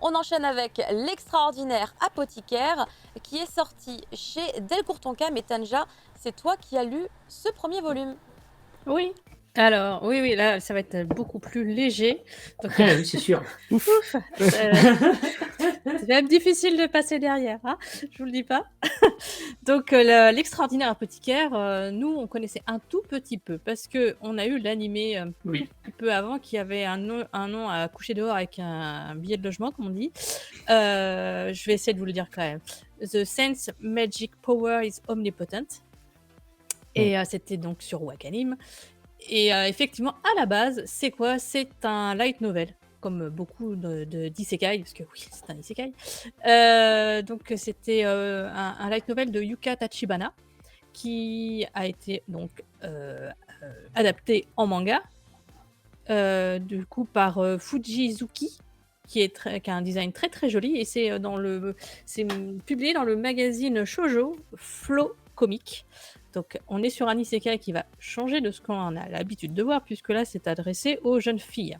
On enchaîne avec l'extraordinaire apothicaire qui est sorti chez Delcourt Tonkam. Et Tanja, c'est toi qui as lu ce premier volume. Oui. Alors, oui, là, ça va être beaucoup plus léger. Donc, Oui, c'est sûr. ouf, c'est même difficile de passer derrière, hein, je vous le dis pas. Donc, l'extraordinaire apothicaire, nous, on connaissait un tout petit peu parce qu'on a eu l'animé un tout Oui. petit peu avant qui avait un nom à coucher dehors avec un billet de logement, comme on dit. Je vais essayer de vous le dire quand même. The Sense Magic Power is Omnipotent. Et c'était donc sur Wakanim. Et effectivement, à la base, c'est quoi? C'est un light novel, comme beaucoup d'isekai, parce que oui, c'est un isekai. Donc c'était un light novel de Yuka Tachibana, qui a été donc adapté en manga, du coup par Fujizuki, qui a un design très très joli, et c'est publié dans le magazine shoujo Flow Comic. Donc on est sur un isekai qui va changer de ce qu'on a l'habitude de voir, puisque là c'est adressé aux jeunes filles.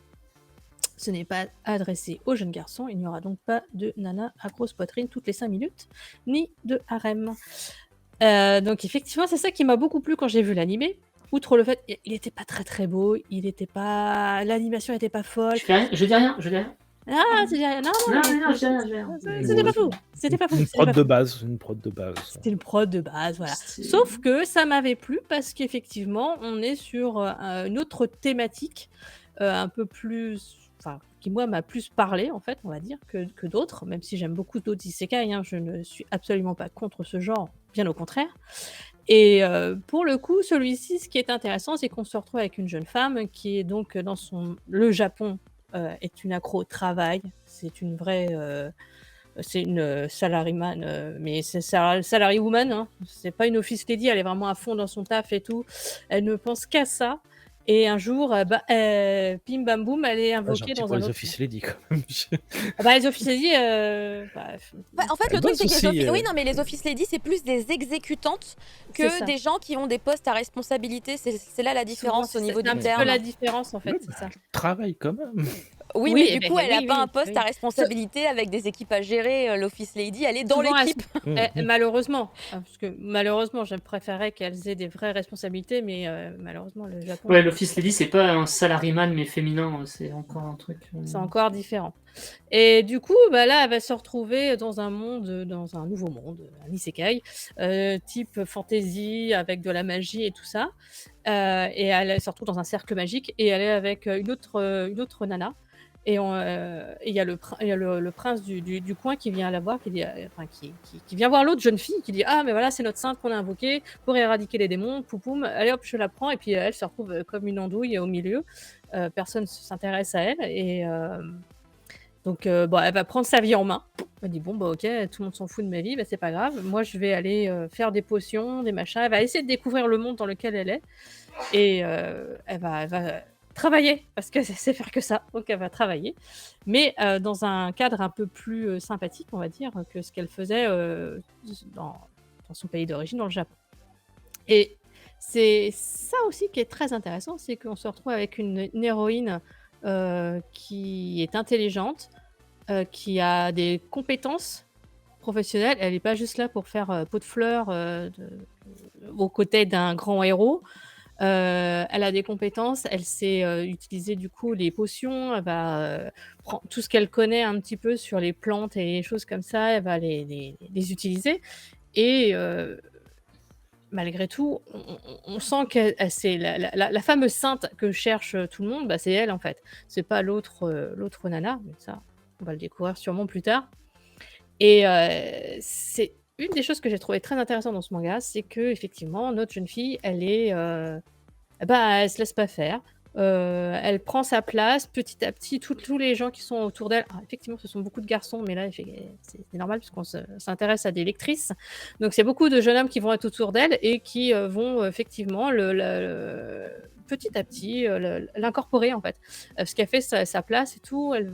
Ce n'est pas adressé aux jeunes garçons, il n'y aura donc pas de nana à grosse poitrine toutes les 5 minutes, ni de harem. Donc effectivement, c'est ça qui m'a beaucoup plu quand j'ai vu l'animé. Outre le fait, il était pas très très beau, l'animation était pas folle. Je dis rien. Ah, c'est non, Non, je dis rien. C'était pas fou. C'était pas fou. Une prod de base. Une prod de base. C'était une prod de base, voilà. C'est- Sauf que ça m'avait plu parce qu'effectivement, on est sur une autre thématique, un peu plus, enfin, qui moi m'a plus parlé en fait, on va dire, que d'autres. Même si j'aime beaucoup d'autres isekai, hein, je ne suis absolument pas contre ce genre, bien au contraire. Et pour le coup, celui-ci, ce qui est intéressant, c'est qu'on se retrouve avec une jeune femme qui est donc le Japon est une accro au travail. C'est une vraie, c'est une salaryman, mais c'est salary woman, hein. C'est pas une office lady, elle est vraiment à fond dans son taf et tout. Elle ne pense qu'à ça. Et un jour, bim bam boum, elle est invoquée dans un les autre. office lady quand même. Les office lady, En fait, le truc, c'est que aussi, oui, non, mais les office ladies, c'est plus des exécutantes que des gens qui ont des postes à responsabilité. C'est là la différence au niveau du terme. C'est un terme. peu la différence en fait, c'est ça. Travail quand même. Oui, Oui, mais du coup, elle n'a pas un poste à responsabilité avec des équipes à gérer. L'office lady, elle est dans Souvent, l'équipe. Malheureusement, parce que malheureusement, je préférais qu'elles aient des vraies responsabilités, mais malheureusement, le Japon, Ouais, l'office lady, c'est pas un salaryman mais féminin, c'est encore un truc. c'est encore différent. Et du coup, là, elle va se retrouver dans un nouveau monde, un isekai, type fantasy avec de la magie et tout ça. Et elle se retrouve dans un cercle magique et elle est avec une autre nana. Et il y a le prince du coin qui vient la voir, qui dit, qui vient voir l'autre jeune fille, qui dit: ah, mais voilà, c'est notre sainte qu'on a invoquée pour éradiquer les démons. Poupoum, allez hop, je la prends. Et puis elle se retrouve comme une andouille au milieu. Personne ne s'intéresse à elle. Et donc, elle va prendre sa vie en main. Elle dit: bon, ok, tout le monde s'en fout de ma vie, c'est pas grave. Moi, je vais aller faire des potions, des machins. Elle va essayer de découvrir le monde dans lequel elle est. Et elle va travailler, parce que sait faire que ça. Donc, elle va travailler. Mais dans un cadre un peu plus sympathique, on va dire, que ce qu'elle faisait dans son pays d'origine, dans le Japon. Et c'est ça aussi qui est très intéressant, c'est qu'on se retrouve avec une héroïne qui est intelligente, qui a des compétences professionnelles. Elle n'est pas juste là pour faire pot de fleurs aux côtés d'un grand héros. Elle a des compétences, elle sait utiliser du coup les potions, elle va prendre tout ce qu'elle connaît un petit peu sur les plantes et les choses comme ça, elle va les utiliser. Et malgré tout, on sent que c'est la fameuse sainte que cherche tout le monde, c'est elle en fait. C'est pas l'autre nana, mais ça, on va le découvrir sûrement plus tard. Et c'est une des choses que j'ai trouvé très intéressante dans ce manga, c'est que effectivement notre jeune fille, elle est, elle se laisse pas faire. Elle prend sa place petit à petit. Tous les gens qui sont autour d'elle, effectivement, ce sont beaucoup de garçons, mais là, c'est normal puisqu'on s'intéresse à des lectrices. Donc, c'est beaucoup de jeunes hommes qui vont être autour d'elle et qui vont effectivement petit à petit l'incorporer en fait. Parce qu'elle fait sa place et tout. Elle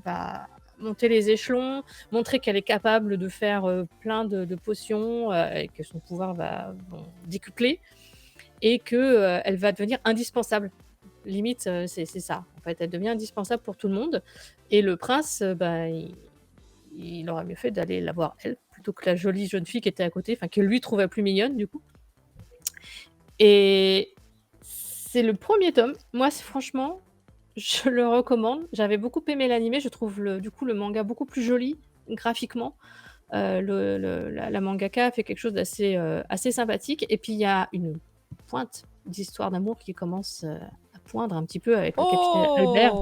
va monter les échelons, montrer qu'elle est capable de faire plein de potions et que son pouvoir va décupler et qu'elle va devenir indispensable. limite, c'est ça. En fait, elle devient indispensable pour tout le monde. Et le prince, il aurait mieux fait d'aller la voir elle, plutôt que la jolie jeune fille qui était à côté, enfin que lui trouvait plus mignonne du coup. Et c'est le premier tome. Moi, franchement, je le recommande. J'avais beaucoup aimé l'animé. Je trouve le manga beaucoup plus joli graphiquement. La mangaka fait quelque chose d'assez assez sympathique. Et puis il y a une pointe d'histoire d'amour qui commence à poindre un petit peu avec le capitaine Albert.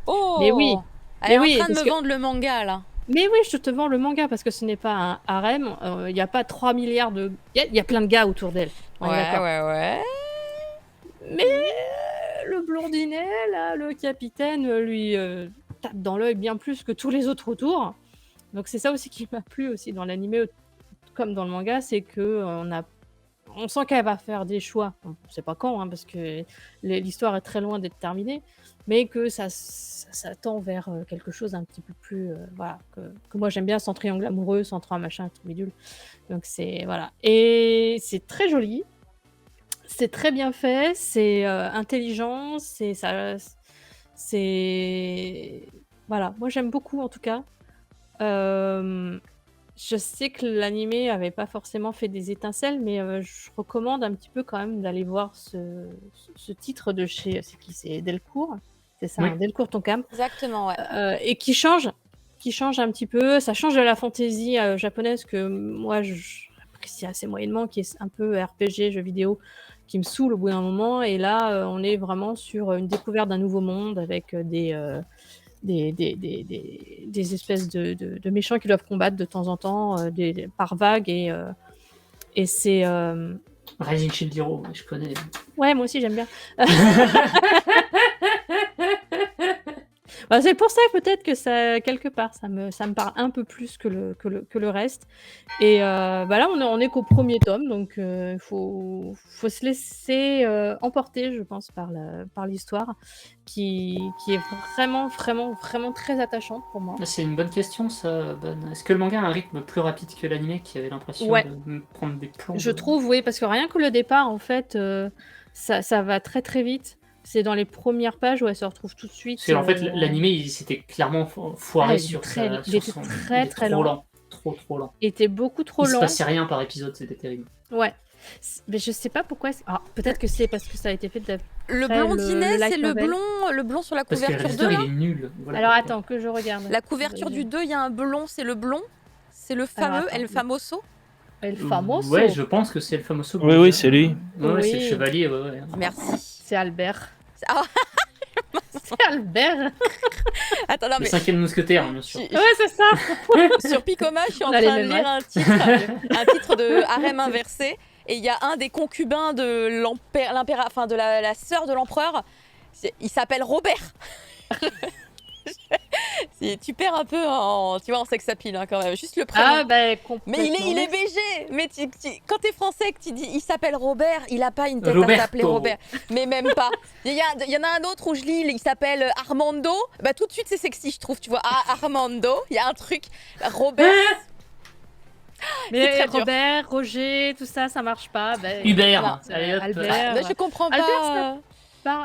Oh Mais oui, Elle est mais oui, en train de parce me que- vendre le manga, là. Mais oui, je te vends le manga parce que ce n'est pas un harem. Il n'y a pas 3 milliards de. Il y a plein de gars autour d'elle. On est d'accord. ouais. Mais le blondinet, là, le capitaine, lui tape dans l'œil bien plus que tous les autres autour. Donc c'est ça aussi qui m'a plu aussi dans l'anime comme dans le manga, c'est que on sent qu'elle va faire des choix. On ne sait pas quand, hein, parce que l'histoire est très loin d'être terminée, mais que ça tend vers quelque chose un petit peu plus, voilà, que moi j'aime bien, sans triangle amoureux, sans trois machins, tout bidule. Donc c'est voilà, et c'est très joli. C'est très bien fait, c'est intelligent, c'est voilà, moi j'aime beaucoup en tout cas. Je sais que l'animé avait pas forcément fait des étincelles, mais je recommande un petit peu quand même d'aller voir ce titre de chez, c'est Delcourt, c'est ça, Oui. hein, Delcourt Tonkam, Exactement, ouais. et qui change un petit peu. Ça change de la fantaisie japonaise que moi j'apprécie assez moyennement, qui est un peu RPG, jeu vidéo, qui me saoule au bout d'un moment. Et là, on est vraiment sur une découverte d'un nouveau monde avec des espèces de méchants qui doivent combattre de temps en temps, par vague. Et c'est... Rising Shield Hero, je connais. Ouais, moi aussi j'aime bien. C'est pour ça peut-être que ça, quelque part, ça me parle un peu plus que le reste. Et là, on est qu'au premier tome, donc il faut se laisser emporter, je pense, par l'histoire, qui est vraiment, vraiment, vraiment très attachante pour moi. C'est une bonne question, ça, Ben. Est-ce que le manga a un rythme plus rapide que l'anime qui avait l'impression Ouais. de me prendre des plombs Je trouve, oui, parce que rien que le départ, en fait, ça va très très vite. C'est dans les premières pages où elle se retrouve tout de suite. Parce qu'en fait, l'anime, il s'était clairement foiré il est sur très- sa- il sur était son... très, il est très trop lent. Trop lent. Était beaucoup trop Il se lent. passait rien par épisode, c'était terrible. Ouais. Mais je sais pas pourquoi. Peut-être que c'est parce que ça a été fait Le Après, blondinet, le light c'est le novel. blond sur la Parce que le couverture 2, réalisateur, là. il est nul. Voilà Alors pourquoi. attends, que je regarde. La couverture du 2, il y a un blond, c'est le blond. C'est le fameux attends. El Famoso. El Famoso. Ouais, je pense que c'est le famoso. Oui, c'est lui. Ouais, c'est le Oui. chevalier, ouais. Merci. C'est Albert. Ah, C'est Albert. attends, non, Le mais 5e mousquetaire, bien sûr. Ouais, c'est ça. sur Picoma, je suis en On a les train de mêmes lire un titre de harem inversé. Et il y a un des concubins de enfin de la sœur de l'empereur. Il s'appelle Robert. Tu perds un peu en sex appeal, hein, quand même. Juste le prénom. Complètement. Mais il est BG. Mais quand t'es français, que tu dis il s'appelle Robert, il a pas une tête Roberto. à s'appeler Robert. Mais même pas. Il y en a un autre où je lis, il s'appelle Armando. Bah tout de suite c'est sexy, je trouve. Tu vois, Armando, il y a un truc. Robert. c'est Mais très dur. Robert, Roger, tout ça, ça marche pas. Hubert. non, Allez, hop. Albert. Là, je comprends pas. Albert,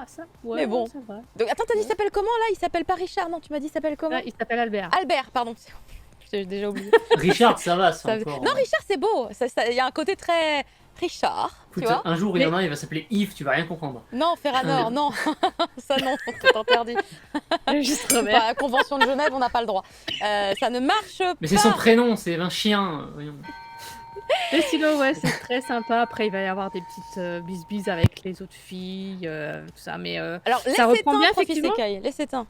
ça. Ouais, Mais bon. ça va. Donc, attends, t'as dit il s'appelle comment là? Il s'appelle pas Richard, non? Tu m'as dit il s'appelle comment? Là, il s'appelle Albert. Albert, pardon. J'ai déjà oublié. Richard, ça va, Ça- encore. Non, Richard, c'est beau. Il y a un côté très Richard, tu Écoute, vois. un jour, il y en a un, il va s'appeler Yves, tu vas rien comprendre. Non, Ferranor, non. Ça, non, c'est interdit. Juste C'est Robert. pas la Convention de Genève, on n'a pas le droit. Ça ne marche pas. Mais c'est son prénom, c'est un chien. Voyons. Mais sinon, ouais, c'est très sympa. Après, il va y avoir des petites bisbises avec les autres filles, tout ça. Mais Alors, laisse ça reprend éteindre, bien, Prof. effectivement. Isekai, laisse éteindre.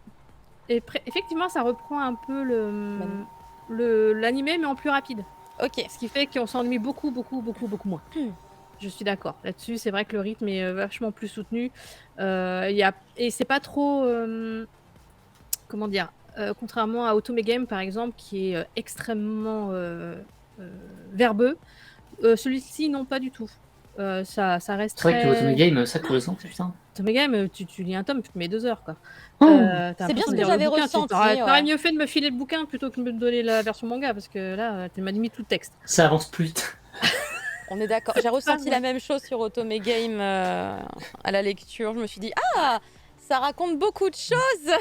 effectivement, ça reprend un peu non. l'animé, mais en plus rapide. Ok. Ce qui fait qu'on s'ennuie beaucoup moins. Je suis d'accord. Là-dessus, c'est vrai que le rythme est vachement plus soutenu. Et c'est pas trop... comment dire contrairement à Otome Game, par exemple, qui est extrêmement verbeux, celui-ci, non, pas du tout. Ça reste C'est vrai que très... Otome Game, ça correspond, putain. Otome Game, tu lis un tome, tu te mets 2 heures, quoi. Oh. T'as C'est bien l'impression ce de que lire le j'avais bouquin. ressenti, T'aurais ouais. mieux fait de me filer le bouquin plutôt que de me donner la version manga, parce que là, tu m'as mis tout le texte. Ça avance plus vite. On est d'accord. J'ai ressenti la même chose sur Otome Game à la lecture. Je me suis dit, Ça raconte beaucoup de choses.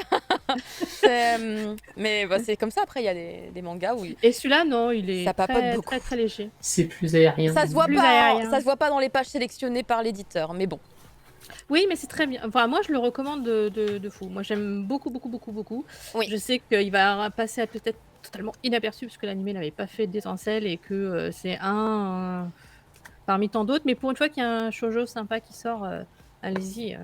Mais bah, c'est comme ça. Après, il y a des mangas où Et celui-là, non, il est Ça papote très, beaucoup. très très léger. C'est plus aérien. ça se voit Plus pas. aérien. Ça se voit pas dans les pages sélectionnées par l'éditeur. Mais bon. Oui, mais c'est très bien. Enfin, moi, je le recommande de fou. Moi, j'aime beaucoup, beaucoup, beaucoup, beaucoup. Oui. Je sais qu'il va passer à peut-être totalement inaperçu parce que l'animé n'avait pas fait d'étincelle et que c'est un parmi tant d'autres. Mais pour une fois qu'il y a un shoujo sympa qui sort, allez-y.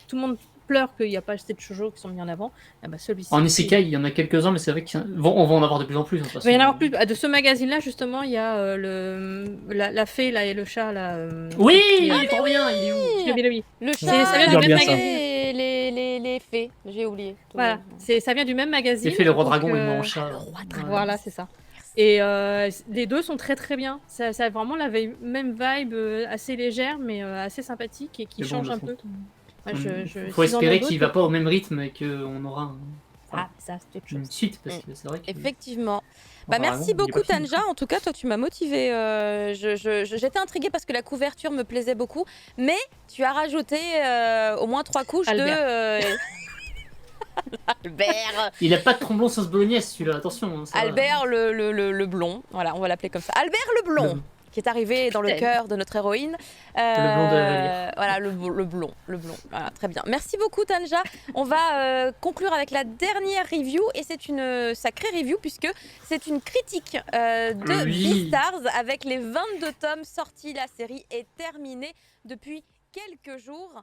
Tout le monde pleure qu'il n'y a pas assez de shoujo qui sont mis en avant. Ah bah, celui-ci. En isekai, il y en a quelques-uns, mais c'est vrai qu'on va en avoir de plus en plus. De toute Il va y façon. en avoir plus. De ce magazine-là, justement, il y a la fée là, et le chat. Là, Oui, qui- il est trop bien, il est où Oui. Le C'est- chat, ça vient du la même fée magazine. et les fées. J'ai oublié. Voilà, ça vient du même magazine. J'ai fait le roi donc, dragon et moi en chat. le roi Voilà. Voilà, c'est ça. Et les deux sont très très bien. Ça a vraiment la même vibe assez légère, mais assez sympathique et qui Mais bon, change de un toute peu. Ouais, Il faut espérer qu'il va pas au même rythme et qu'on aura Ah, ça, c'est autre une chose. suite, parce que c'est vrai que... Effectivement. Roi Bah, Dragon, merci il est beaucoup pas fini. Tanja, en tout cas toi tu m'as motivée. J'étais intriguée parce que la couverture me plaisait beaucoup, mais tu as rajouté au moins 3 couches Albert. de... Albert. Il a pas de tromblon sauce bolognaise celui-là, attention. hein, ça va. Albert le blond, voilà on va l'appeler comme ça. Albert le blond, qui est arrivé dans le Capitaine. cœur de notre héroïne. Le blond de la Vallière. Voilà, le blond. Voilà, très bien. Merci beaucoup Tanja. On va conclure avec la dernière review et c'est une sacrée review puisque c'est une critique de Oui. Beastars avec les 22 tomes sortis. La série est terminée depuis quelques jours.